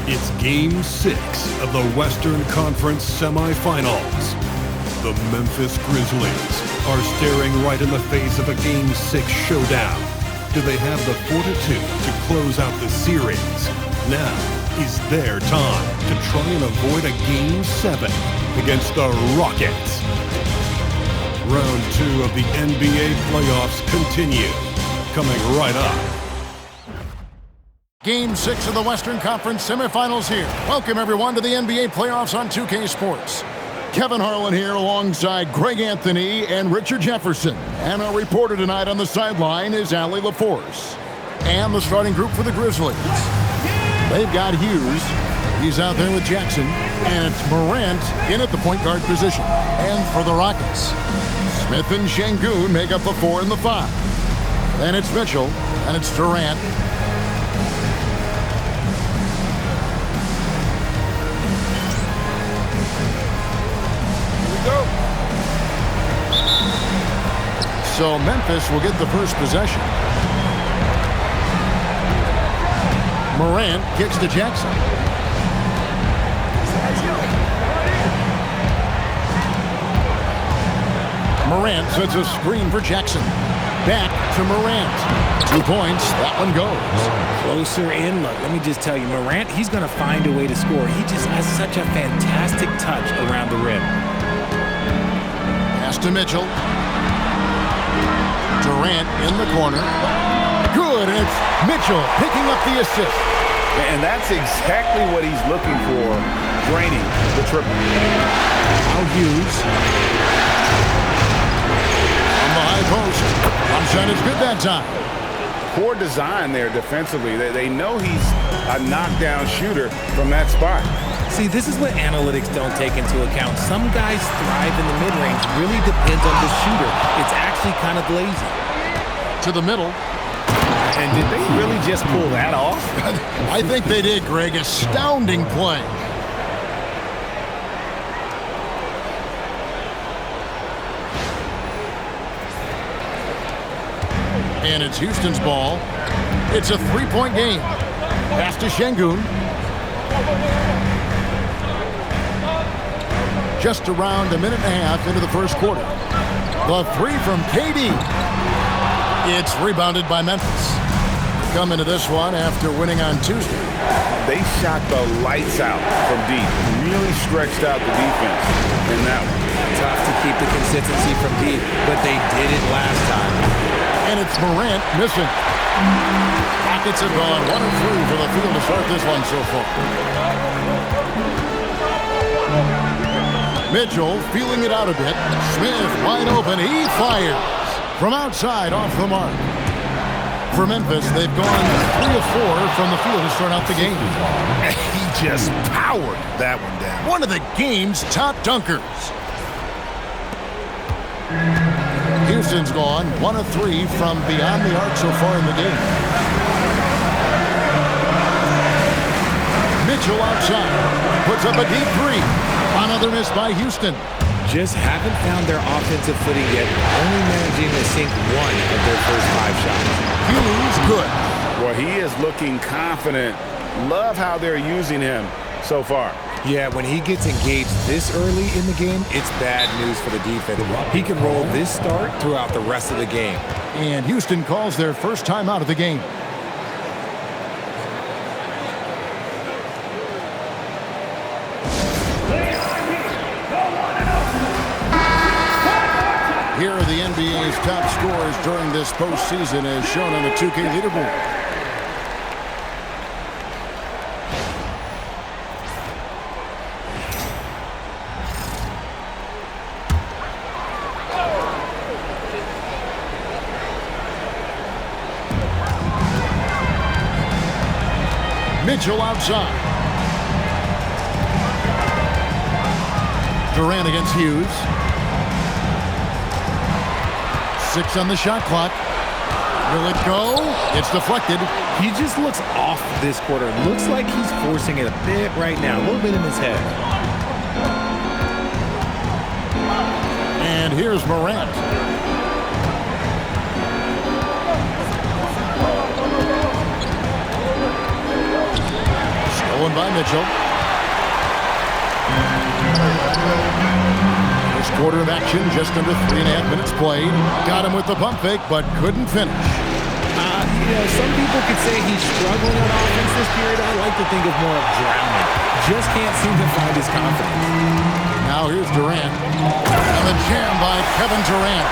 It's Game 6 of the Western Conference semifinals. The Memphis Grizzlies are staring right in the face of a Game 6 showdown. Do they have the fortitude to close out the series? Now is their time to try and avoid a Game 7 against the Rockets. Round 2 of the NBA playoffs continue. Coming right up. Game 6 of the Western Conference semifinals here. Welcome, everyone, to the NBA playoffs on 2K Sports. Kevin Harlan here alongside Greg Anthony and Richard Jefferson. And our reporter tonight on the sideline is Allie LaForce. And the starting group for the Grizzlies. They've got Hughes. He's out there with Jackson. And it's Morant in at the point guard position. And for the Rockets, Smith and Şengün make up the 4 and the 5. Then it's Mitchell. And it's Durant. So Memphis will get the first possession. Morant kicks to Jackson. Morant sets a screen for Jackson. Back to Morant. 2 points. That one goes. Closer in. Look, let me just tell you, Morant, he's going to find a way to score. He just has such a fantastic touch around the rim. Pass to Mitchell. Durant in the corner. Good, and it's Mitchell picking up the assist. And that's exactly what he's looking for, draining the triple. Now Hughes. On the high post. Onside is good that time. Poor design there defensively. They know he's a knockdown shooter from that spot. See, this is what analytics don't take into account. Some guys thrive in the mid-range. Really depends on the shooter. It's actually kind of lazy. To the middle. And did they really just pull that off? I think they did, Greg. Astounding play. And it's Houston's ball. It's a 3-point game. Pass to Şengün. Just around a minute and a half into the first quarter. The 3 from KD. It's rebounded by Memphis. Come into this one after winning on Tuesday. They shot the lights out from deep. Really stretched out the defense in that one. Tough to keep the consistency from deep, but they did it last time. And it's Morant missing. Rockets have gone 1 of 3 for the field to start this one so far. Mitchell feeling it out a bit. Smith wide open. He fires from outside off the mark. For Memphis, they've gone 3 of 4 from the field to start out the game. He just powered that one down. One of the game's top dunkers. Houston's gone 1 of 3 from beyond the arc so far in the game. Mitchell outside. Puts up a deep 3. Another miss by Houston. Just haven't found their offensive footing yet, only managing to sink 1 of their first 5 shots. Hughes good. Well, he is looking confident. Love how they're using him so far. Yeah, when he gets engaged this early in the game, it's bad news for the defense. He can roll this start throughout the rest of the game. And Houston calls their first time out of the game. Here are the NBA's top scorers during this postseason as shown on the 2K leaderboard. Mitchell outside. Durant against Hughes. 6 on the shot clock. Will it go? It's deflected. He just looks off this quarter. Looks like he's forcing it a bit right now. A little bit in his head. And here's Morant. Stolen by Mitchell. First quarter of action, just under 3.5 minutes played. Got him with the pump fake, but couldn't finish. Some people could say he's struggling on offense this period. I like to think of more of drowning. Just can't seem to find his confidence. Now here's Durant. And the jam by Kevin Durant.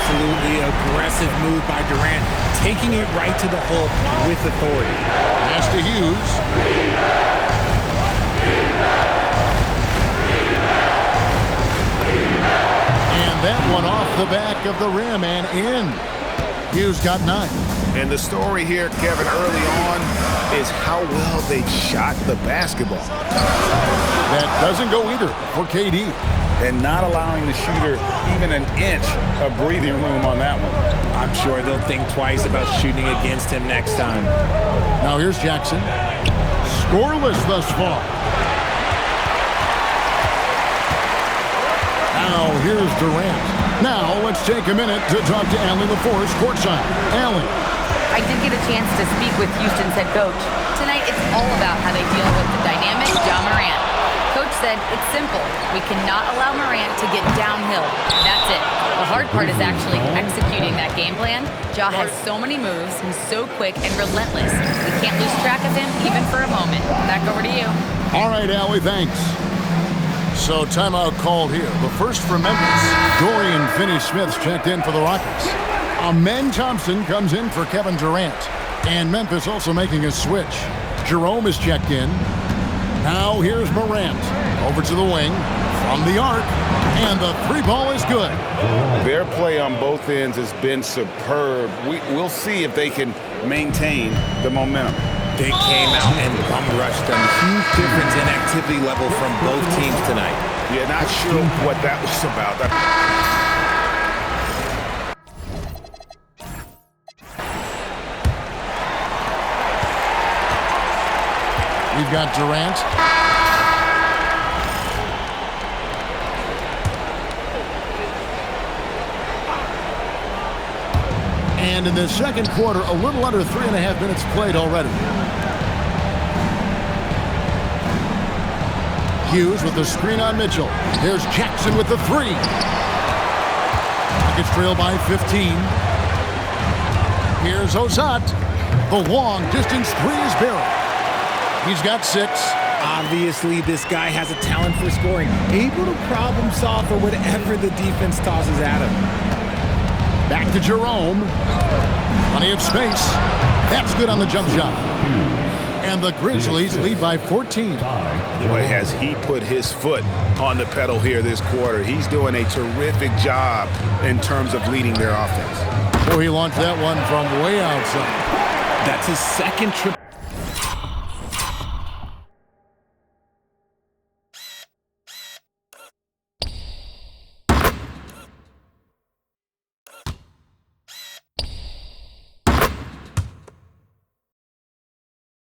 Absolutely aggressive move by Durant, taking it right to the hole with authority. Pass to Hughes. And that one off the back of the rim and in. Hughes got 9. And the story here, Kevin, early on is how well they shot the basketball. That doesn't go either for KD. And not allowing the shooter even an inch of breathing room on that one. I'm sure they'll think twice about shooting against him next time. Now here's Jackson. Scoreless thus far. Now here's Durant. Now let's take a minute to talk to Allie LaForce courtside. Allie. I did get a chance to speak with Houston's head coach. Tonight it's all about how they deal with the dynamic Ja Morant. Coach said it's simple. We cannot allow Morant to get downhill. That's it. The hard part is actually executing that game plan. Ja has so many moves. He's so quick and relentless. We can't lose track of him even for a moment. Back over to you. All right, Allie, thanks. So timeout called here. The first for Memphis. Dorian Finney-Smith's checked in for the Rockets. Amen Thompson comes in for Kevin Durant. And Memphis also making a switch. Jerome is checked in. Now here's Morant. Over to the wing. From the arc. And the three ball is good. Their play on both ends has been superb. We'll see if they can maintain the momentum. They came out and bum rushed them. Huge difference in activity level from both teams tonight. Yeah, not sure what that was about. We've got Durant. And in the second quarter, a little under 3.5 minutes played already. Hughes with the screen on Mitchell. There's Jackson with the three. Rockets trail by 15. Here's Ozat. The long distance three is buried. He's got 6. Obviously, this guy has a talent for scoring. Able to problem solve for whatever the defense tosses at him. Back to Jerome. Plenty of space. That's good on the jump shot. And the Grizzlies lead by 14. Boy, has he put his foot on the pedal here this quarter. He's doing a terrific job in terms of leading their offense. Oh, he launched that one from way outside. That's his second triple.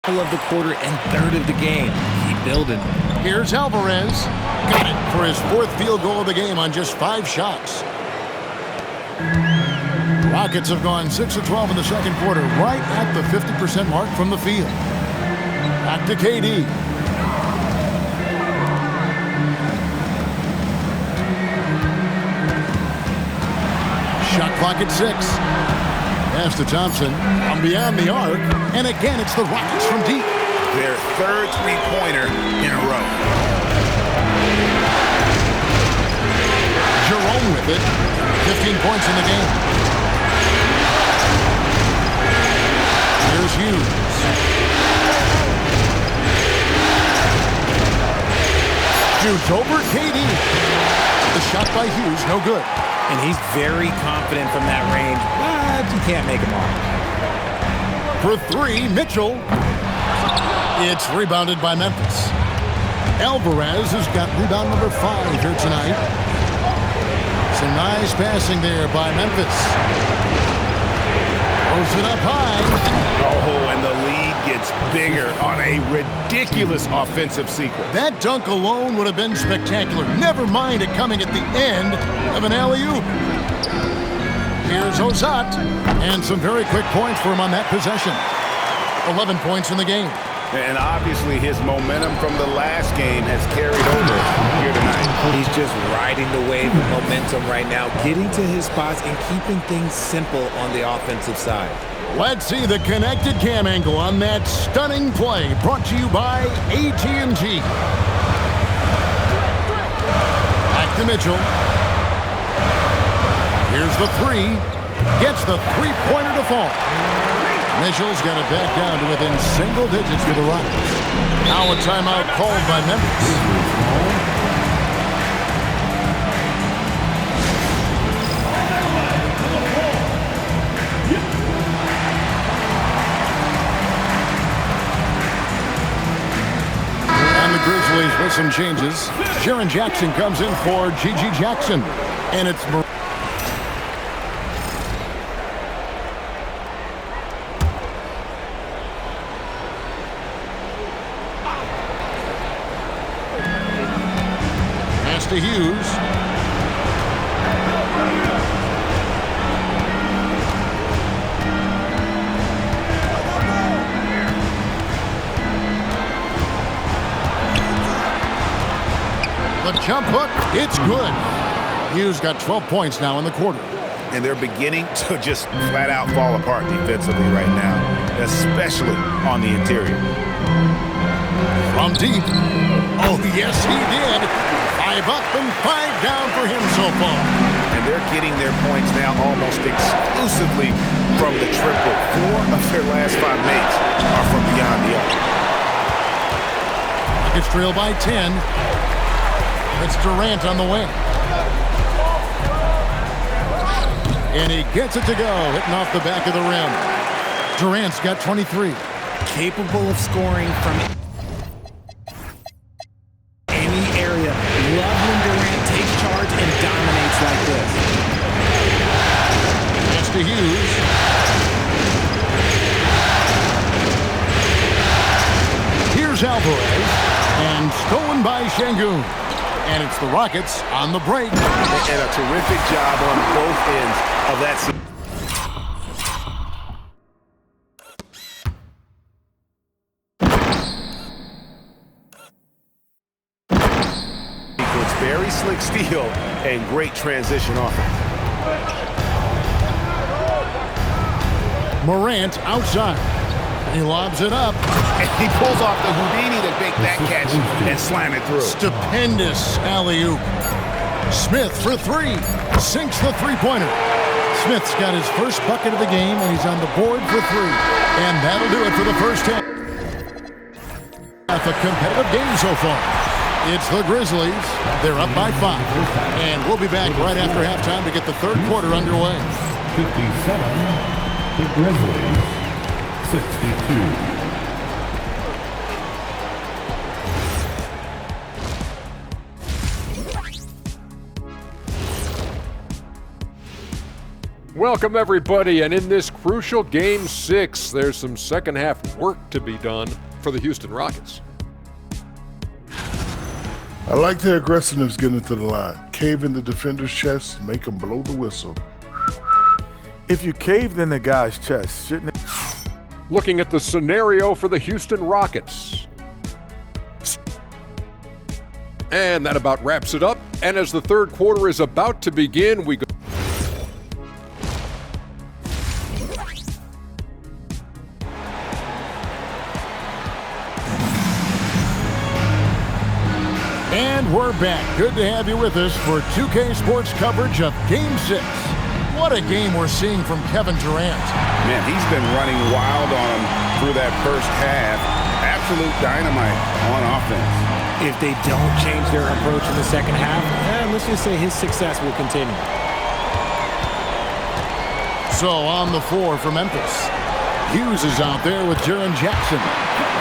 Of the quarter and third of the game. Keep building. Here's Alvarez. Got it for his 4th field goal of the game on just 5 shots. Rockets have gone 6 of 12 in the second quarter, right at the 50% mark from the field. Back to KD. Shot clock at 6. Pass to Thompson from beyond the arc, and again it's the Rockets from deep. Their 3rd three-pointer in a row. Jerome with it. 15 points in the game. Here's Hughes. Shoots over KD. The shot by Hughes, no good. And he's very confident from that range, but you can't make him off. For 3, Mitchell. It's rebounded by Memphis. Alvarez has got rebound number 5 here tonight. Some nice passing there by Memphis. Throws it up high. Oh, and the lead gets bigger on a ridiculous offensive sequence. That dunk alone would have been spectacular. Never mind it coming at the end of an alley-oop. Here's Ozat. And some very quick points for him on that possession. 11 points in the game. And obviously his momentum from the last game has carried over here tonight. He's just riding the wave of momentum right now, getting to his spots and keeping things simple on the offensive side. Let's see the connected cam angle on that stunning play, brought to you by AT&T. Back to Mitchell. Here's the three. Gets the three-pointer to fall. Mitchell's got it back down to within single digits for the Rockets. Now a timeout called by Memphis. And the Grizzlies with some changes. Jaren Jackson comes in for G.G. Jackson. And it's to Hughes. The jump hook, it's good. Hughes got 12 points now in the quarter. And they're beginning to just flat out fall apart defensively right now, especially on the interior. From deep. Oh, yes, he did. 5 up and 5 down for him so far. And they're getting their points now almost exclusively from the triple. 4 of their last 5 makes are from beyond the arc. Rockets trail by 10. It's Durant on the wing. And he gets it to go, hitting off the back of the rim. Durant's got 23. Capable of scoring from any area. Love when Durant takes charge and dominates like this. Pass to Hughes. Here's Alvarez. And stolen by Şengün. And it's the Rockets on the break. And a terrific job on both ends of that season. Very slick steal and great transition offense. Morant outside. He lobs it up. And he pulls off the Houdini to make that catch and slam it through. Stupendous alley-oop. Smith for 3. Sinks the three-pointer. Smith's got his first bucket of the game, and he's on the board for 3. And that'll do it for the first half. That's a competitive game so far. It's the Grizzlies. They're up by 5. And we'll be back right after halftime to get the third quarter underway. 57, the Grizzlies, 62. Welcome, everybody, and in this crucial Game 6, there's some second-half work to be done for the Houston Rockets. I like their aggressiveness getting into the line. Cave in the defender's chest, make them blow the whistle. If you caved in the guy's chest, shouldn't it? Looking at the scenario for the Houston Rockets. And that about wraps it up. And as the third quarter is about to begin, we go. And we're back. Good to have you with us for 2K Sports coverage of Game 6. What a game we're seeing from Kevin Durant. Man, he's been running wild on him through that first half. Absolute dynamite on offense. If they don't change their approach in the second half, let's just say his success will continue. So on the floor for Memphis, Hughes is out there with Jaren Jackson.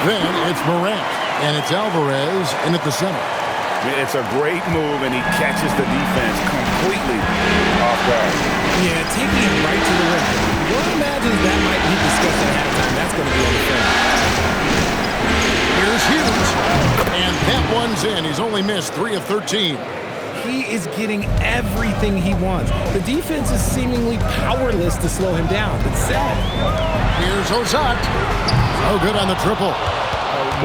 Then it's Morant, and it's Alvarez in at the center. It's a great move, and he catches the defense completely off guard. Yeah, taking it right to the rim. One imagines that might be discussed at halftime. That's going to be on the film. Here's Hughes, and that one's in. He's only missed 3 of 13. He is getting everything he wants. The defense is seemingly powerless to slow him down. It's sad. Here's Ozat. So good on the triple.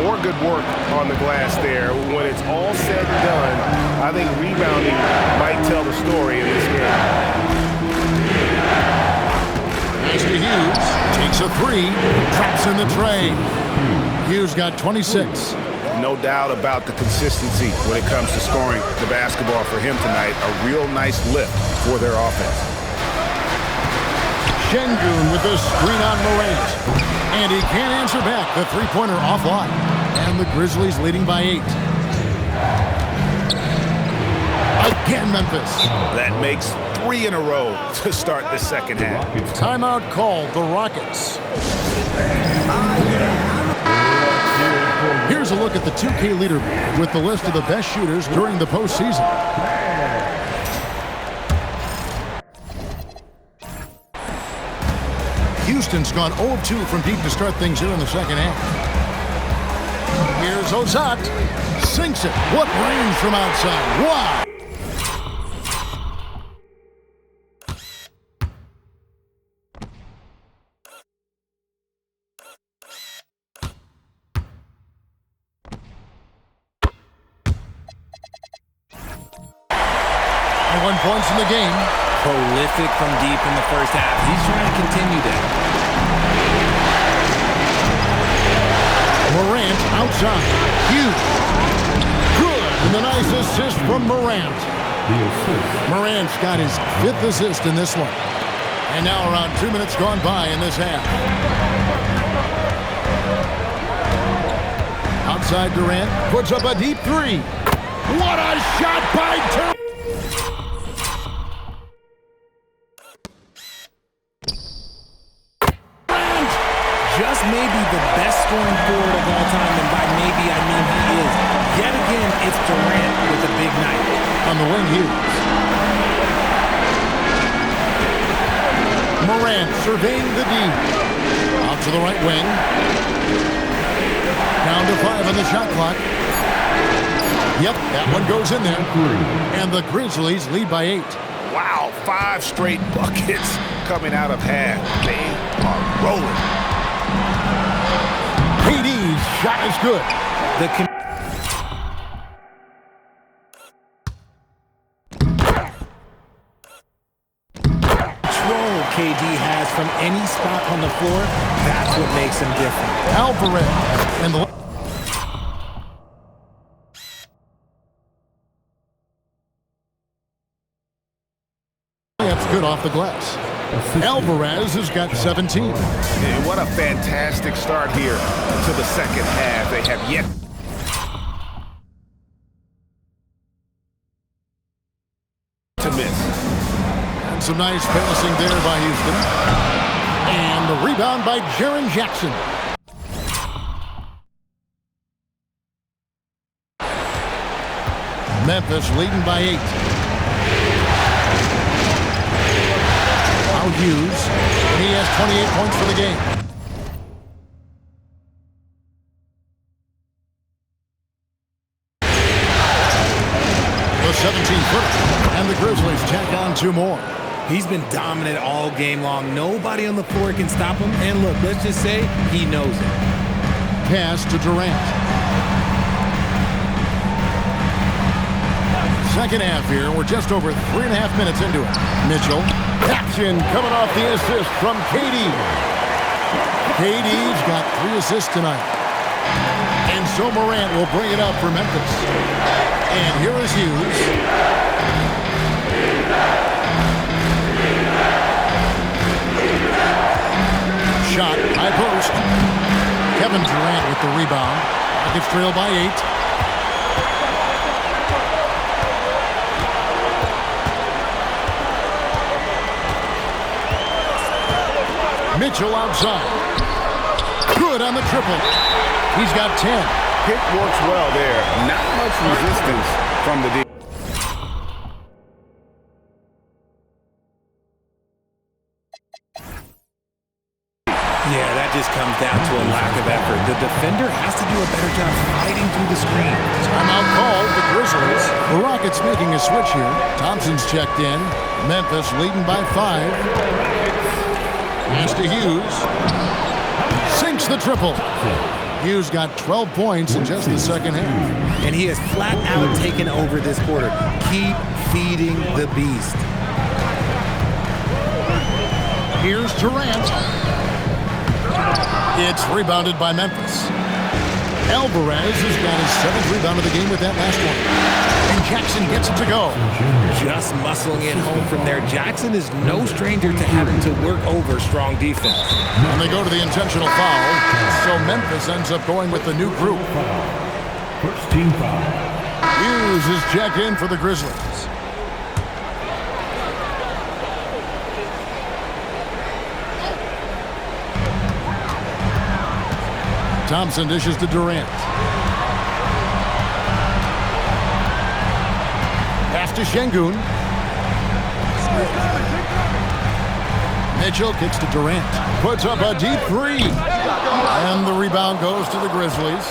More good work on the glass there. When it's all said and done, I think rebounding might tell the story in this game. Nice to Hughes. Takes a three. Drops in the tray. Hughes got 26. No doubt about the consistency when it comes to scoring the basketball for him tonight. A real nice lift for their offense. Şengün with the screen on Morant. And he can't answer back. The three-pointer offline. And the Grizzlies leading by 8. Again, Memphis. That makes 3 in a row to start the second half. Timeout called the Rockets. Here's a look at the 2K leaderboard with the list of the best shooters during the postseason. Houston's gone 0-2 from deep to start things here in the second half. Here's Ozat. Sinks it. What range from outside. Wow. Points in the game. Prolific from deep in the first half. He's trying to continue that. Morant outside. Hughes. Good. And the nice assist from Morant. Morant's got his 5th assist in this one. And now around 2 minutes gone by in this half. Outside Durant puts up a deep three. What a shot by Durant. Just maybe the best scoring forward of all time, and by maybe I mean he is. Yet again, it's Durant with a big night. On the wing, Hughes. Morant surveying the D. Out to the right wing. Down to 5 on the shot clock. Yep, that one goes in there. And the Grizzlies lead by 8. Wow, 5 straight buckets coming out of half. They are rolling. KD's shot is good. Control KD has from any spot on the floor, that's what makes him different. Alvarez and the that's good off the glass. Alvarez has got 17. And what a fantastic start here to the second half. They have yet to miss. And some nice passing there by Houston. And the rebound by Jaren Jackson. Memphis leading by 8. Hughes. He has 28 points for the game. The 17-footer. And the Grizzlies tack on 2 more. He's been dominant all game long. Nobody on the floor can stop him. And look, let's just say he knows it. Pass to Durant. Second half here. We're just over 3.5 minutes into it. Mitchell. Action coming off the assist from KD. KD's got 3 assists tonight. And so Morant will bring it up for Memphis. And here is Hughes. Shot, high post. Kevin Durant with the rebound. Rockets trail by 8. Mitchell outside. Good on the triple. He's got 10. Pick works well there. Not much resistance from the D. Yeah, that just comes down to a lack of effort. The defender has to do a better job fighting through the screen. Timeout called the Grizzlies. The Rockets making a switch here. Thompson's checked in. Memphis leading by 5. Pass to Hughes. Sinks the triple. Hughes got 12 points in just the second half. And he has flat out taken over this quarter. Keep feeding the beast. Here's Durant. It's rebounded by Memphis. Alvarez has got his 7th rebound of the game with that last one. And Jackson gets it to go. Just muscling it home from there. Jackson is no stranger to having to work over strong defense. And they go to the intentional foul. So Memphis ends up going with the new group. First team foul. Hughes is checked in for the Grizzlies. Thompson dishes to Durant. Pass to Şengün. Mitchell kicks to Durant. Puts up a deep 3. And the rebound goes to the Grizzlies.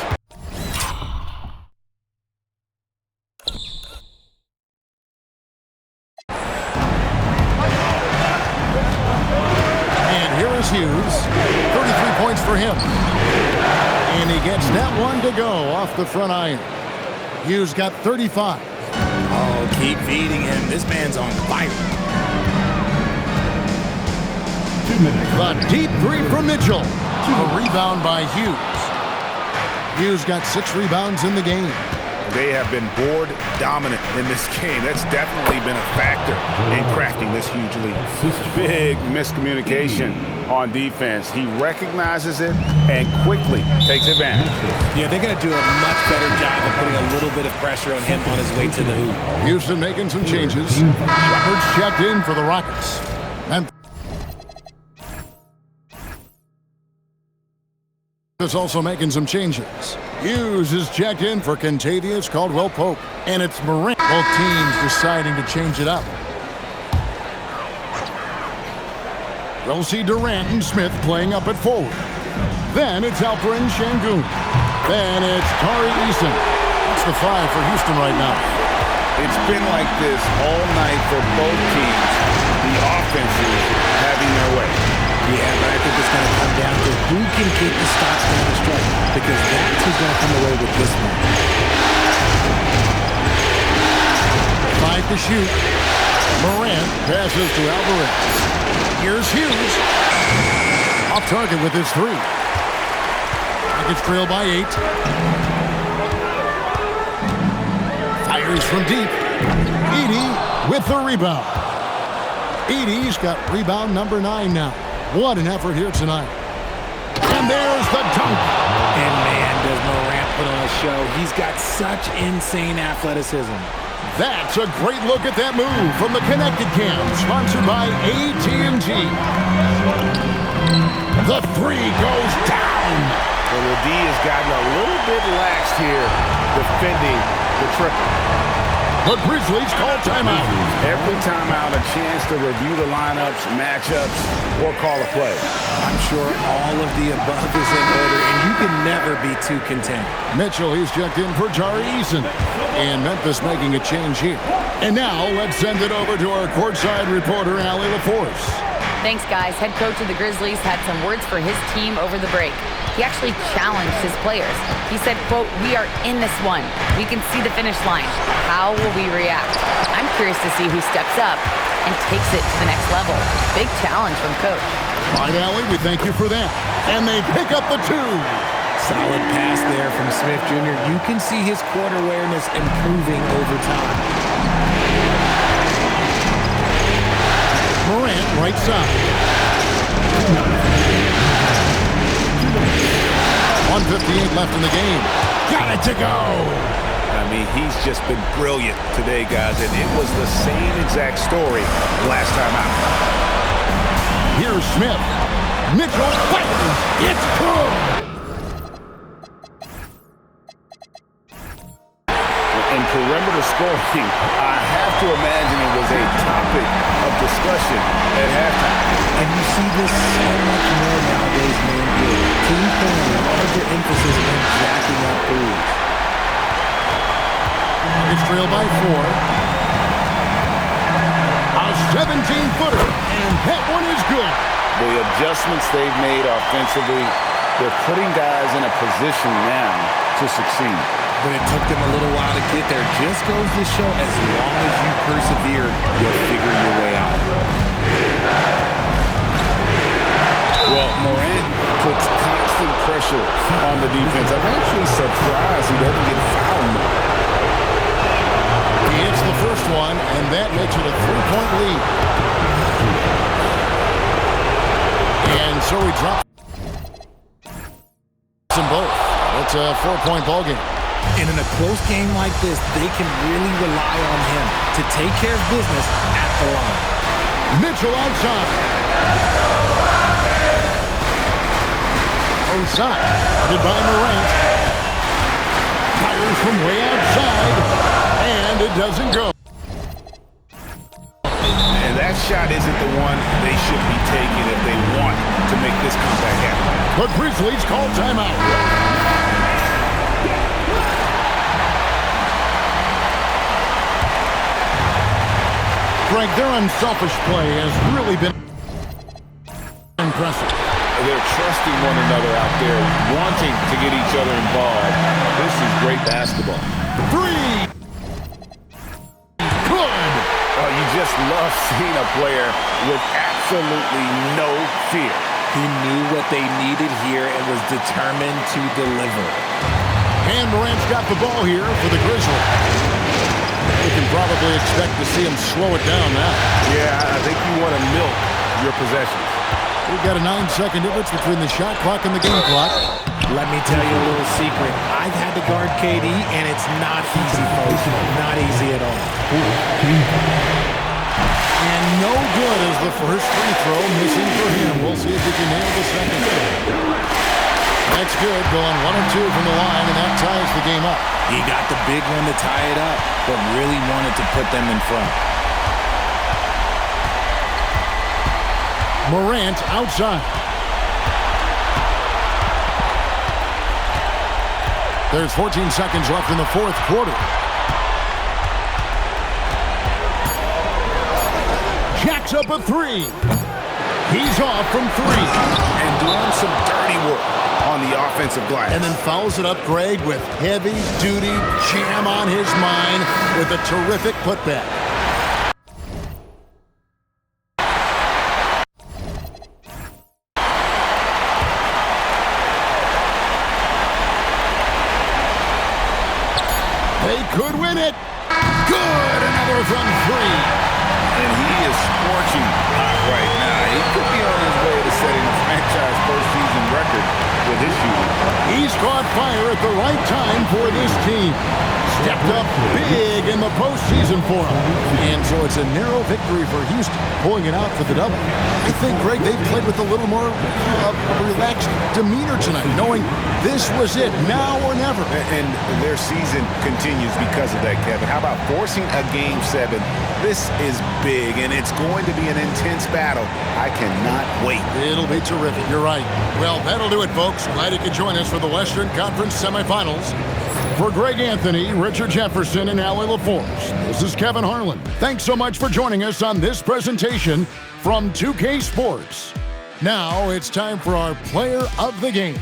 And here is Hughes. 33 points for him. And he gets that one to go off the front iron. Hughes got 35. Oh, keep feeding him. This man's on fire. 2 minutes. The deep 3 from Mitchell. A rebound by Hughes. Hughes got 6 rebounds in the game. They have been board dominant in this game. That's definitely been a factor in crafting this huge lead. Big miscommunication on defense. He recognizes it and quickly takes advantage. Yeah, they're going to do a much better job of putting a little bit of pressure on him on his way to the hoop. Houston making some changes. Shepard's checked in for the Rockets. And is also making some changes. Hughes is checked in for Kentavious Caldwell-Pope. And it's Morant. Both teams deciding to change it up. We'll see Durant and Smith playing up at forward. Then it's Alperen Şengün. Then it's Tari Eason. That's the 5 for Houston right now. It's been like this all night for both teams. The offenses having their way. Yeah, but I think it's going to come down to who can get the stops down the stretch, because that's who's going to come away with this one. 5 to shoot. Morant passes to Alvarez. Here's Hughes. Off target with his 3. Rockets trail by 8. Fires from deep. Edey with the rebound. Edey's got rebound number 9 now. What an effort here tonight. And there's the dunk. And man, does Morant put on a show. He's got such insane athleticism. That's a great look at that move from the Connected Cam, sponsored by AT&T. The 3 goes down. Well, the D has gotten a little bit laxed here defending the triple. The Grizzlies call timeout. Every timeout, a chance to review the lineups, matchups, or call a play. I'm sure all of the above is in order, and you can never be too content. Mitchell, he's checked in for Tari Eason. And Memphis making a change here. And now, let's send it over to our courtside reporter, Allie LaForce. Thanks, guys. Head coach of the Grizzlies had some words for his team over the break. He actually challenged his players. He said, quote, "We are in this one. We can see the finish line. How will we react?" I'm curious to see who steps up and takes it to the next level. Big challenge from coach. All right, Allie, we thank you for that. And they pick up the 2. Solid pass there from Smith Jr. You can see his court awareness improving over time. Morant, right side. 1:58 left in the game. Got it to go. I mean, he's just been brilliant today, guys, and it was the same exact story last time out. Here's Smith. Mitchell fires. It's good. In perimeter scoring, I have to imagine it was a topic of discussion at halftime. And you see this so much more nowadays, putting a larger emphasis on jacking up threes. It's trailed by 4. A 17-footer, and that one is good. The adjustments they've made offensively, they're putting guys in a position now to succeed. But it took them a little while to get there. Just goes to show, as long as you persevere, you'll figure your way out. Well, Morant puts constant pressure on the defense. I'm actually surprised he doesn't get fouled more. He hits the first one, and that makes it a 3-point lead. And so he drops them both. It's a 4-point ball game. And in a close game like this, they can really rely on him to take care of business at the line. Mitchell outside. Osai, headed by Morant. Fires from way outside, and it doesn't go. And that shot isn't the one they should be taking if they want to make this comeback happen. The Grizzlies call timeout. Greg, their unselfish play has really been impressive. They're trusting one another out there, wanting to get each other involved. This is great basketball. 3. Good. Oh, you just love seeing a player with absolutely no fear. He knew what they needed here and was determined to deliver. And Morant's got the ball here for the Grizzlies. You can probably expect to see him slow it down now. Yeah, I think you want to milk your possessions. We've got a 9-second difference between the shot clock and the game clock. Let me tell you a little secret. I've had to guard KD, and it's not easy, folks. Not easy at all. And no good as the first free throw missing for him. We'll see if he can nail the second. That's good, going 1 of 2 from the line, and that ties the game up. He got the big one to tie it up, but really wanted to put them in front. Morant outside. There's 14 seconds left in the fourth quarter. Jacks up a 3. He's off from 3. And doing some dirty work on the offensive glass. And then fouls it up, Greg, with heavy-duty jam on his mind with a terrific putback. They could win it. Good, another from 3. And he is scorching hot right now. He could be on his way to setting a franchise postseason record with his shooting. He's caught fire at the right time for this team. Stepped up big in the postseason for him. And so it's a narrow victory for Houston, pulling it out for the double. I think, Greg, they played with a little more relaxed demeanor tonight, knowing this was it, now or never. And their season continues because of that, Kevin. How about forcing a Game 7? This is big, and it's going to be an intense battle. I cannot wait. It'll be terrific. You're right. Well, that'll do it, folks. Glad you could join us for the Western Conference semifinals. For Greg Anthony, Richard Jefferson, and Allie LaForce, this is Kevin Harlan. Thanks so much for joining us on this presentation from 2K Sports. Now it's time for our Player of the Game.